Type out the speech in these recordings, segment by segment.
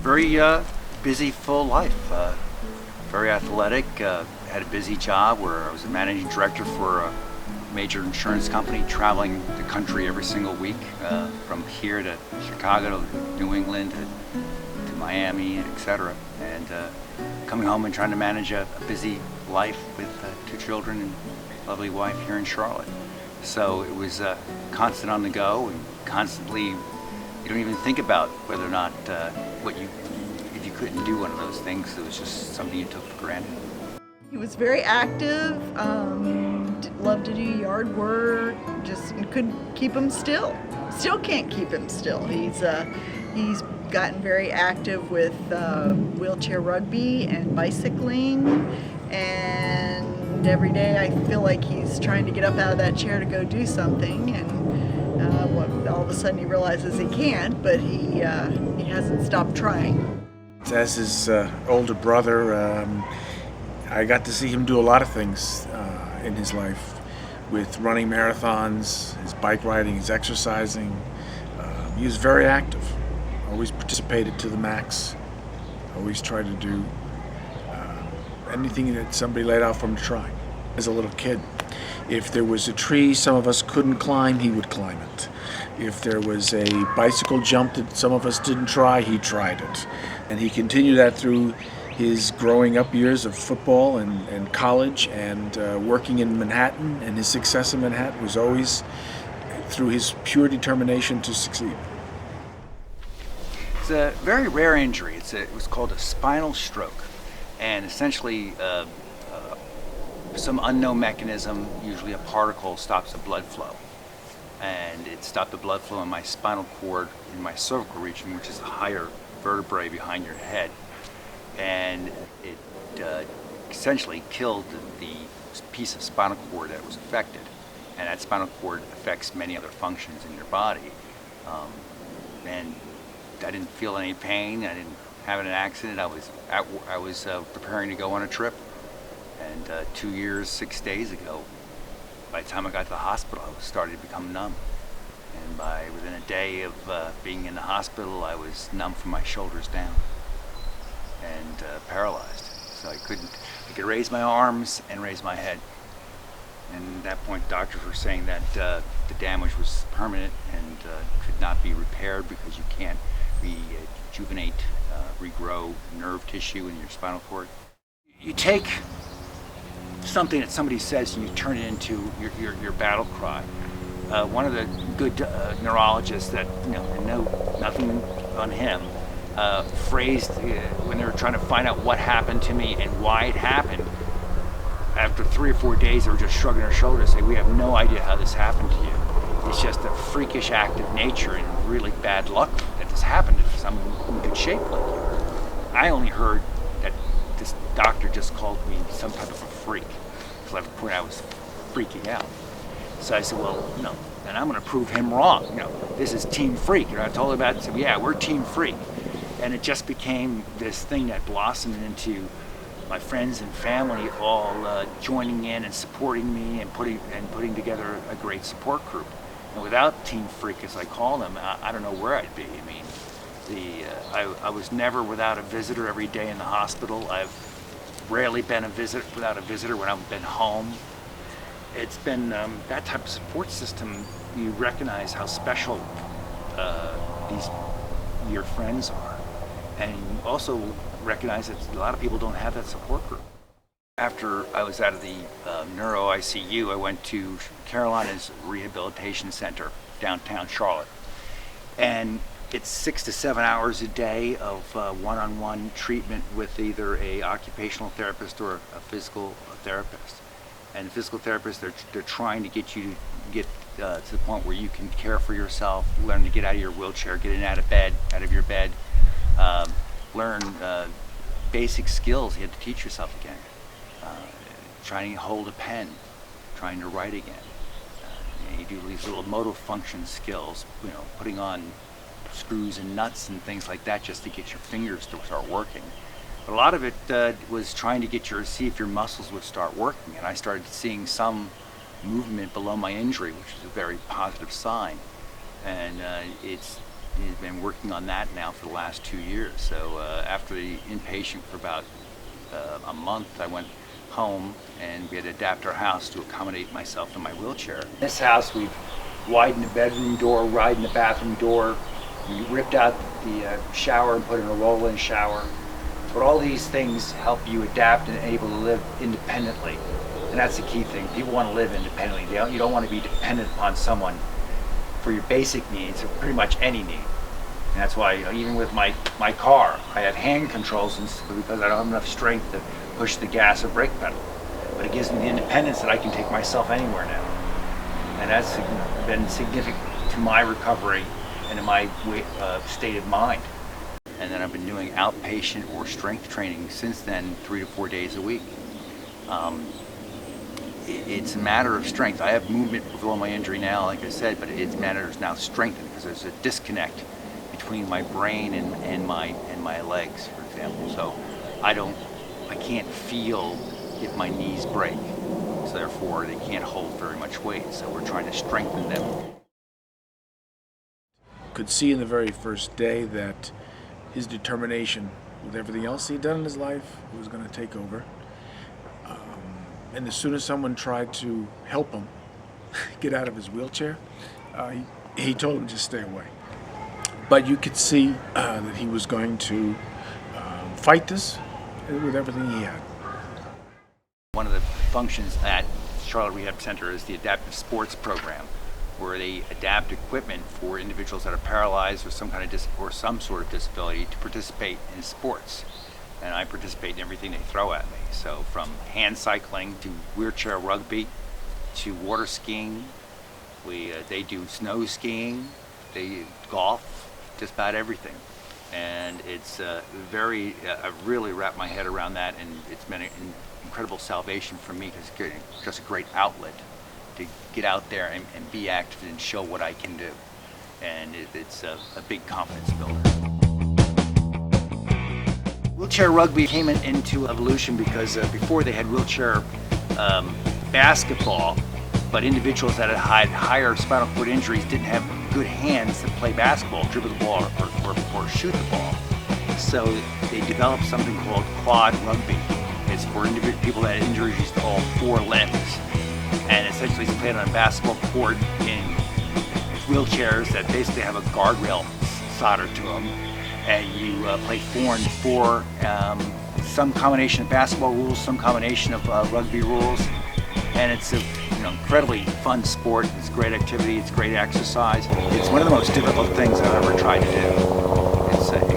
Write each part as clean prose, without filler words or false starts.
Very busy, full life. Very athletic. Had a busy job where I was a managing director for a major insurance company, traveling the country every single week, from here to Chicago to New England to Miami, etc. And coming home and trying to manage a busy life with two children and a lovely wife here in Charlotte. So it was constant on the go and constantly. You don't even think about whether or not if you couldn't do one of those things, it was just something you took for granted. He was very active, loved to do yard work, just couldn't keep him still. Still can't keep him still. He's gotten very active with wheelchair rugby and bicycling, and every day I feel like he's trying to get up out of that chair to go do something, and all of a sudden he realizes he can't, but he hasn't stopped trying. As his older brother, I got to see him do a lot of things in his life, with running marathons, his bike riding, his exercising. He was very active, always participated to the max, always tried to do anything that somebody laid out for him to try. As a little kid, if there was a tree some of us couldn't climb, he would climb it. If there was a bicycle jump that some of us didn't try, he tried it. And he continued that through his growing up years of football and college and working in Manhattan, and his success in Manhattan was always through his pure determination to succeed. It's a very rare injury. It was called a spinal stroke, and essentially some unknown mechanism, usually a particle, stops the blood flow. And it stopped the blood flow in my spinal cord, in my cervical region, which is the higher vertebrae behind your head. And it essentially killed the piece of spinal cord that was affected. And that spinal cord affects many other functions in your body. And I didn't feel any pain. I didn't have an accident. I was preparing to go on a trip. And 2 years, 6 days ago, by the time I got to the hospital, I was starting to become numb. And within a day of being in the hospital, I was numb from my shoulders down and paralyzed. So I could raise my arms and raise my head. And at that point, doctors were saying that the damage was permanent and could not be repaired because you can't rejuvenate, regrow nerve tissue in your spinal cord. You take something that somebody says and you turn it into your battle cry. One of the good neurologists that, know nothing on him, phrased when they were trying to find out what happened to me and why it happened. After 3 or 4 days, they were just shrugging their shoulders, saying, "We have no idea how this happened to you. It's just a freakish act of nature and really bad luck that this happened to someone in good shape like you." I only heard that this doctor just called me some type of a freak. Because at the point I was freaking out. So I said, well, and I'm going to prove him wrong. This is Team Freak. I told him about it and said, yeah, we're Team Freak. And it just became this thing that blossomed into my friends and family all joining in and supporting me and putting together a great support group. And without Team Freak, as I call them, I don't know where I'd be. I mean, I was never without a visitor every day in the hospital. I've rarely been without a visitor when I've been home. It's been that type of support system. You recognize how special your friends are, and you also recognize that a lot of people don't have that support group. After I was out of the neuro ICU, I went to Carolina's Rehabilitation Center, downtown Charlotte, and it's 6 to 7 hours a day of one-on-one treatment with either a occupational therapist or a physical therapist. And the physical therapist, they're trying to get you to get to the point where you can care for yourself, learn to get out of your wheelchair, get in and out of your bed, learn basic skills you have to teach yourself again. Trying to hold a pen, trying to write again. You do these little motor function skills, putting on screws and nuts and things like that just to get your fingers to start working. But a lot of it was trying to see if your muscles would start working, and I started seeing some movement below my injury, which is a very positive sign. And it's he's been working on that now for the last 2 years. So after the inpatient for about a month, I went home and we had to adapt our house to accommodate myself in my wheelchair. In this house, we've widened the bedroom door, widened the bathroom door. We ripped out the shower and put in a roll-in shower. But all these things help you adapt and able to live independently. And that's the key thing. People want to live independently. You don't want to be dependent upon someone for your basic needs, or pretty much any need. And that's why, even with my car, I have hand controls because I don't have enough strength to push the gas or brake pedal. But it gives me the independence that I can take myself anywhere now. And that's been significant to my recovery and to my state of mind. And then I've been doing outpatient or strength training since then, 3 to 4 days a week. It's a matter of strength. I have movement below my injury now, like I said, but it's matters now strengthened because there's a disconnect between my brain and my legs, for example. So I can't feel if my knees break. So therefore, they can't hold very much weight. So we're trying to strengthen them. Could see in the very first day that his determination with everything else he'd done in his life was going to take over. And as soon as someone tried to help him get out of his wheelchair, he told him just stay away. But you could see that he was going to fight this with everything he had. One of the functions at Charlotte Rehab Center is the Adaptive Sports Program, where they adapt equipment for individuals that are paralyzed or some sort of disability to participate in sports. And I participate in everything they throw at me. So from hand cycling to wheelchair rugby to water skiing, they do snow skiing, they golf, just about everything. And it's I've really wrapped my head around that, and it's been an incredible salvation for me because it's just a great outlet to get out there and be active and show what I can do. And it's a big confidence builder. Wheelchair rugby came into evolution because before they had wheelchair basketball, but individuals that had higher spinal cord injuries didn't have good hands to play basketball, dribble the ball, or shoot the ball. So they developed something called quad rugby. It's for people that have injuries to all 4 limbs. And essentially it's played on a basketball court in wheelchairs that basically have a guardrail soldered to them. And you play 4 and 4, some combination of basketball rules, some combination of rugby rules. And it's an incredibly fun sport. It's great activity, it's great exercise. It's one of the most difficult things I've ever tried to do.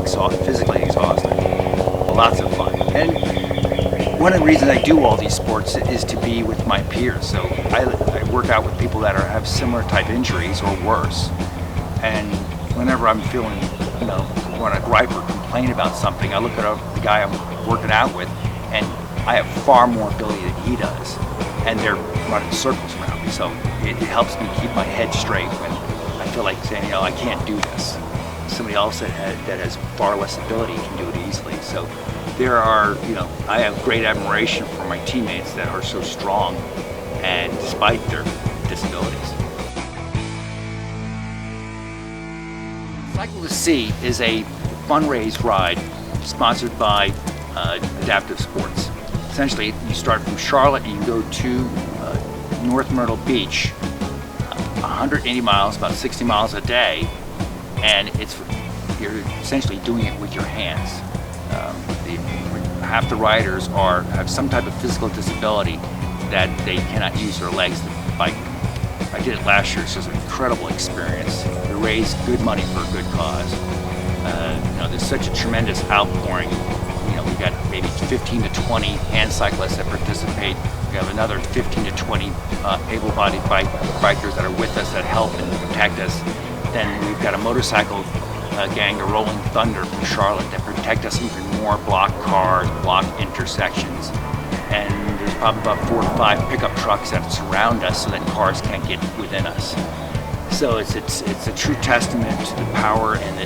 It's physically exhausting, lots of fun. And one of the reasons I do all these sports is to be with my peers. So I work out with people that have similar type injuries or worse. And whenever I'm feeling, want to gripe or complain about something, I look at the guy I'm working out with, and I have far more ability than he does. And they're running circles around me. So it helps me keep my head straight when I feel like saying, I can't do this. Somebody else that has far less ability can do it easily. So I have great admiration for my teammates that are so strong and despite their disabilities. Cycle to Sea is a fundraise ride sponsored by Adaptive Sports. Essentially, you start from Charlotte and you go to North Myrtle Beach, 180 miles, about 60 miles a day, and you're essentially doing it with your hands. Half the riders have some type of physical disability that they cannot use their legs to bike. I did it last year. It's just an incredible experience. We raise good money for a good cause. There's such a tremendous outpouring. We've got maybe 15 to 20 hand cyclists that participate. We have another 15 to 20 able-bodied bikers that are with us that help and protect us. Then we've got a motorcycle gang, a Rolling Thunder from Charlotte, that protect us even more blocked cars, blocked intersections. And there's probably about 4 to 5 pickup trucks that surround us so that cars can't get within us. So it's a true testament to the power and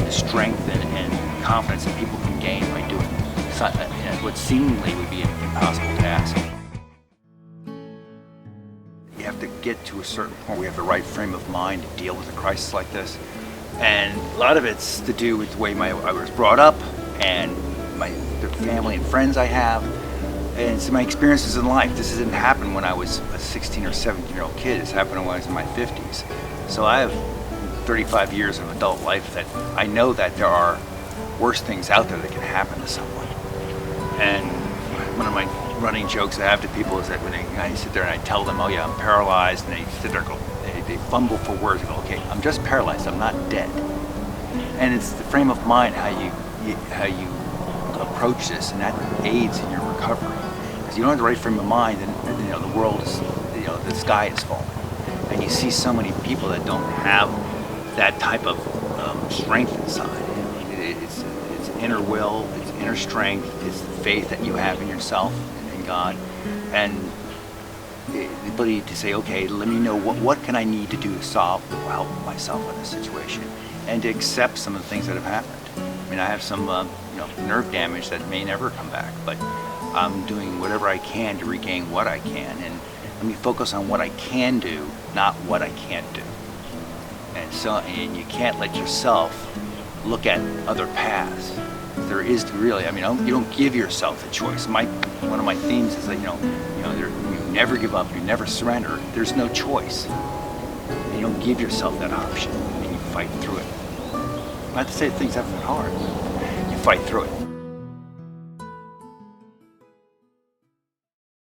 the strength and confidence that people can gain by doing what seemingly would be an impossible task. You have to get to a certain point where you have the right frame of mind to deal with a crisis like this. And a lot of it's to do with the way I was brought up and the family and friends I have. And it's my experiences in life. This didn't happen when I was a 16 or 17-year-old kid. It's happened when I was in my 50s. So I have 35 years of adult life that I know that there are worse things out there that can happen to someone. And one of my running jokes I have to people is that when I sit there and I tell them, oh yeah, I'm paralyzed, and they sit there and go, they fumble for words and go, okay, I'm just paralyzed, I'm not dead. And it's the frame of mind, how you approach this, and that aids in your recovery. Because you don't have the right frame of mind, and the world is, the sky is falling. And you see so many people that don't have that type of strength inside. It's inner will, it's inner strength, it's the faith that you have in yourself and in God, and the ability to say, okay, let me know what can I need to do to help myself in this situation, and to accept some of the things that have happened. I mean, I have some nerve damage that may never come back, but I'm doing whatever I can to regain what I can, and let me focus on what I can do, not what I can't do. And you can't let yourself look at other paths. There is really, you don't give yourself the choice. One of my themes is that you never give up, you never surrender. There's no choice. And you don't give yourself that option, and you fight through it. Not to say things haven't been hard. You fight through it.